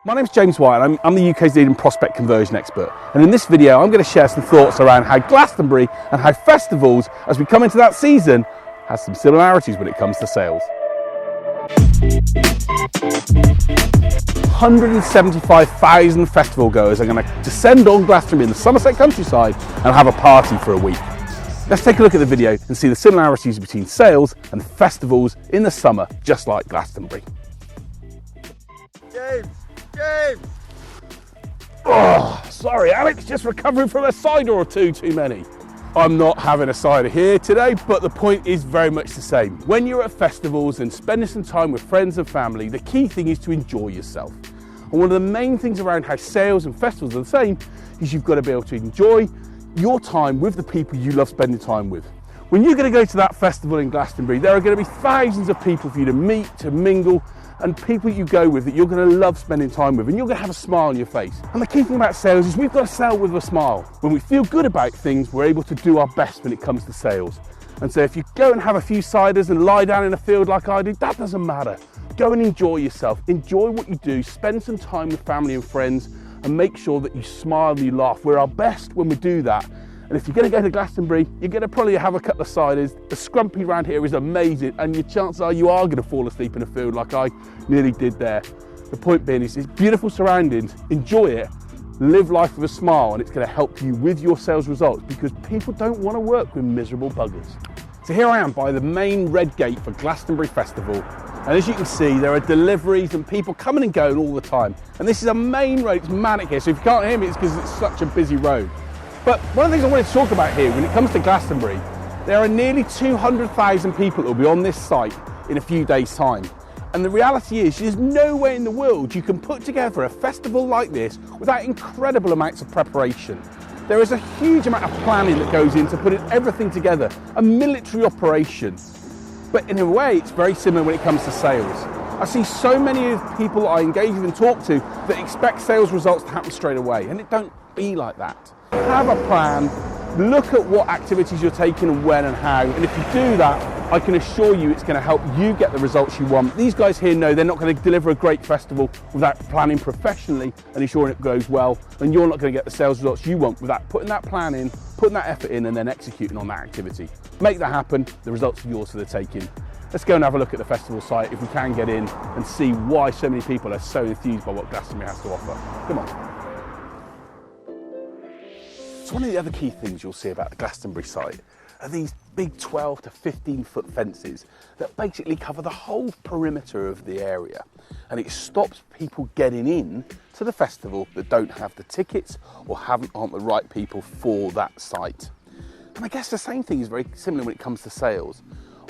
My name's James White and I'm the UK's leading prospect conversion expert, and in this video I'm going to share some thoughts around how Glastonbury and how festivals, as we come into that season, has some similarities when it comes to sales. 175,000 festival goers are going to descend on Glastonbury in the Somerset countryside and have a party for a week. Let's take a look at the video and see the similarities between sales and festivals in the summer, just like Glastonbury. James! Oh, sorry Alex, just recovering from a cider or two too many. I'm not having a cider here today, but the point is very much the same. When you're at festivals and spending some time with friends and family, the key thing is to enjoy yourself. And one of the main things around how sales and festivals are the same is you've got to be able to enjoy your time with the people you love spending time with. When you're going to go to that festival in Glastonbury, there are going to be thousands of people for you to meet, to mingle, and people you go with that you're going to love spending time with, and you're going to have a smile on your face. And the key thing about sales is we've got to sell with a smile. When we feel good about things, we're able to do our best when it comes to sales. And so if you go and have a few ciders and lie down in a field like I do, that doesn't matter. Go and enjoy yourself. Enjoy what you do. Spend some time with family and friends and make sure that you smile and you laugh. We're our best when we do that. And if you're going to go to Glastonbury, you're going to probably have a couple of ciders. The scrumpy around here is amazing, and your chances are you are going to fall asleep in a field like I nearly did there. The point being is it's beautiful surroundings, enjoy it, live life with a smile, and it's going to help you with your sales results because people don't want to work with miserable buggers. So here I am by the main red gate for Glastonbury Festival, and as you can see there are deliveries and people coming and going all the time, and this is a main road. It's manic here, so if you can't hear me it's because it's such a busy road. But one of the things I wanted to talk about here, when it comes to Glastonbury, there are nearly 200,000 people that will be on this site in a few days' time. And the reality is, there's no way in the world you can put together a festival like this without incredible amounts of preparation. There is a huge amount of planning that goes into putting everything together, a military operation. But in a way, it's very similar when it comes to sales. I see so many people I engage with and talk to that expect sales results to happen straight away, and it don't be like that. Have a plan, look at what activities you're taking and when and how, and if you do that, I can assure you it's going to help you get the results you want. These guys here know they're not going to deliver a great festival without planning professionally and ensuring it goes well, and you're not going to get the sales results you want without putting that plan in, putting that effort in, and then executing on that activity. Make that happen, the results are yours for the taking. Let's go and have a look at the festival site if we can get in and see why so many people are so enthused by what Glastonbury has to offer. Come on. So one of the other key things you'll see about the Glastonbury site are these big 12 to 15 foot fences that basically cover the whole perimeter of the area, and it stops people getting in to the festival that don't have the tickets or aren't the right people for that site. And I guess the same thing is very similar when it comes to sales.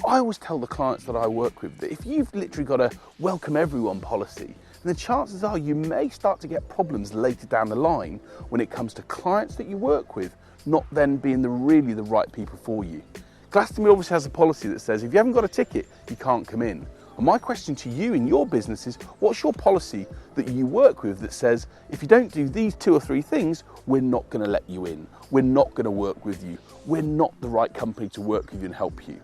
I always tell the clients that I work with that if you've literally got a welcome everyone policy, then the chances are you may start to get problems later down the line when it comes to clients that you work with not then being really the right people for you. Glastonbury obviously has a policy that says if you haven't got a ticket, you can't come in. And my question to you in your business is, what's your policy that you work with that says if you don't do these 2 or 3 things, we're not going to let you in, we're not going to work with you, we're not the right company to work with you and help you.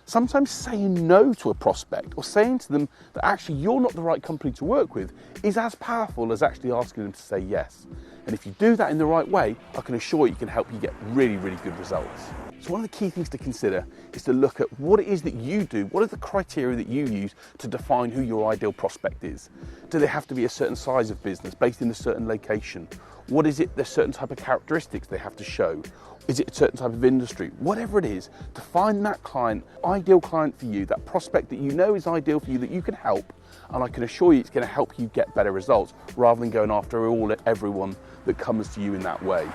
Sometimes saying no to a prospect or saying to them that actually you're not the right company to work with is as powerful as actually asking them to say yes. And if you do that in the right way, I can assure you can help you get really, really good results. So one of the key things to consider is to look at what it is that you do, what are the criteria that you use to define who your ideal prospect is. Do they have to be a certain size of business based in a certain location? What is it, there's certain type of characteristics they have to show? Is it a certain type of industry? Whatever it is, to find that client, ideal client for you, that prospect that you know is ideal for you, that you can help, and I can assure you it's going to help you get better results rather than going after everyone that comes to you in that way.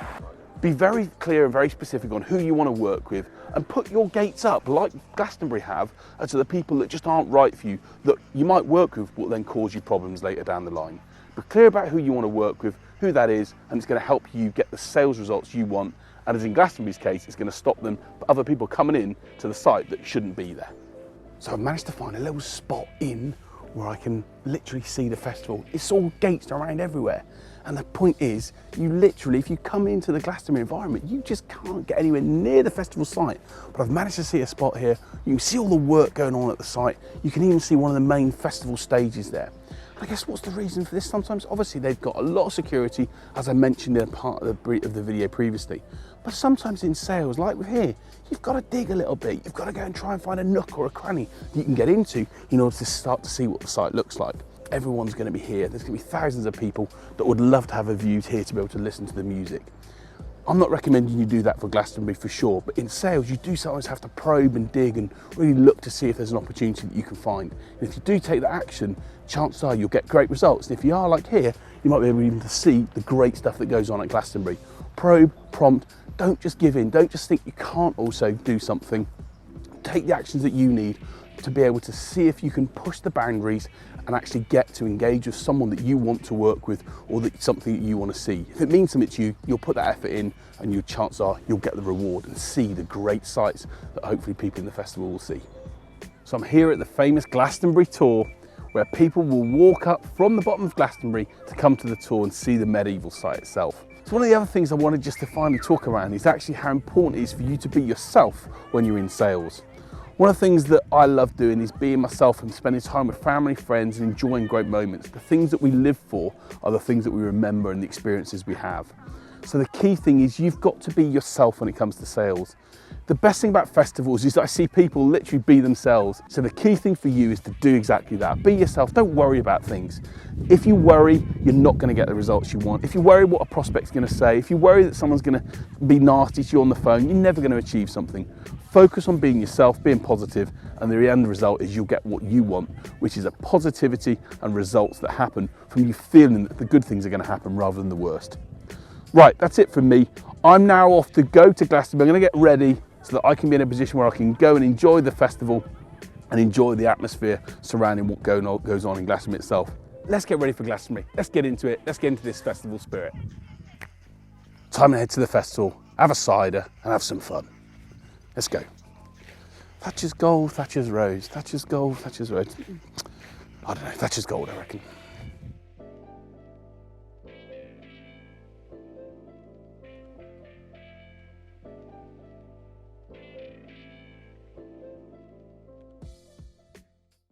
Be very clear and very specific on who you want to work with and put your gates up like Glastonbury have to the people that just aren't right for you, that you might work with will then cause you problems later down the line. Be clear about who you want to work with, who that is, and it's going to help you get the sales results you want. And as in Glastonbury's case, it's going to stop them, other people coming in to the site that shouldn't be there. So I've managed to find a little spot in where I can literally see the festival. It's all gates around everywhere. And the point is, you literally, if you come into the Glastonbury environment, you just can't get anywhere near the festival site. But I've managed to see a spot here. You can see all the work going on at the site. You can even see one of the main festival stages there. I guess what's the reason for this? Sometimes, obviously, they've got a lot of security, as I mentioned in part of the video previously. But sometimes in sales, like we're here, you've got to dig a little bit. You've got to go and try and find a nook or a cranny that you can get into in order to start to see what the site looks like. Everyone's going to be here. There's going to be thousands of people that would love to have a view here to be able to listen to the music. I'm not recommending you do that for Glastonbury for sure, but in sales you do sometimes have to probe and dig and really look to see if there's an opportunity that you can find. And if you do take that action, chances are you'll get great results. And if you are like here, you might be able even to see the great stuff that goes on at Glastonbury. Probe, prompt, don't just give in, don't just think you can't also do something. Take the actions that you need to be able to see if you can push the boundaries and actually get to engage with someone that you want to work with, or that something that you want to see. If it means something to you, you'll put that effort in, and your chances are you'll get the reward and see the great sights that hopefully people in the festival will see. So I'm here at the famous Glastonbury tour, where people will walk up from the bottom of Glastonbury to come to the tour and see the medieval site itself. So one of the other things I wanted just to finally talk around is actually how important it is for you to be yourself when you're in sales. One of the things that I love doing is being myself and spending time with family, friends, and enjoying great moments. The things that we live for are the things that we remember and the experiences we have. So the key thing is you've got to be yourself when it comes to sales. The best thing about festivals is that I see people literally be themselves. So the key thing for you is to do exactly that. Be yourself, don't worry about things. If you worry, you're not going to get the results you want. If you worry what a prospect's going to say, if you worry that someone's going to be nasty to you on the phone, you're never going to achieve something. Focus on being yourself, being positive, and the end result is you'll get what you want, which is a positivity and results that happen from you feeling that the good things are going to happen rather than the worst. Right, that's it from me. I'm now off to go to Glastonbury. I'm going to get ready so that I can be in a position where I can go and enjoy the festival and enjoy the atmosphere surrounding what goes on in Glastonbury itself. Let's get ready for Glastonbury. Let's get into it. Let's get into this festival spirit. Time to head to the festival, have a cider and have some fun. Let's go. Thatcher's gold, Thatcher's rose. Thatcher's gold, Thatcher's rose. I don't know, Thatcher's gold, I reckon.